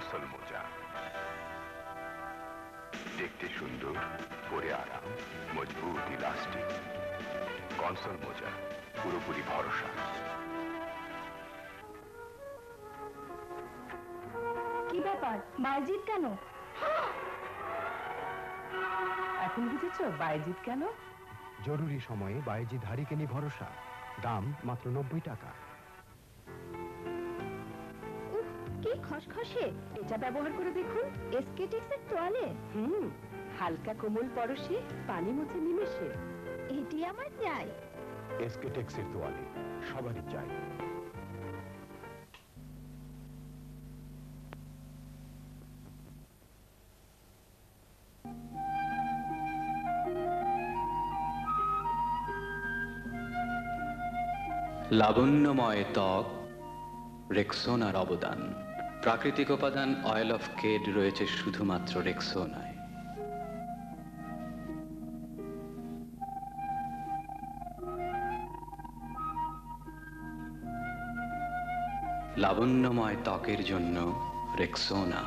কনসল মোজা, দেখতে সুন্দর, পরে আরাম, মজবুত ইলাস্টিক। কনসল মোজা, পুরোপুরি ভরসা। কি ব্যাপার, বায়েজিদ কেন? এখন বুঝেছ বায়েজিদ কেন? জরুরি সময়ে বায়েজিদ হারিকেনি ভরসা, দাম মাত্র 90 টাকা। কি খসখসে, এটা ব্যবহার করে দেখুন, এসকেটিক্সের তোয়ালে। হালকা কোমল পরশে, পানি মুছে নিমেষে। এটি আমার চাই। এসকেটেক্সের তোয়ালে সবারই চাই। লাবণ্যময় ত্বক, রেক্সোনার অবদান। প্রাকৃতিক উপাদান অয়েল অফ কেড রয়েছে শুধুমাত্র রেক্সোনায়। লাবণ্যময় ত্বকের জন্য রেক্সোনা।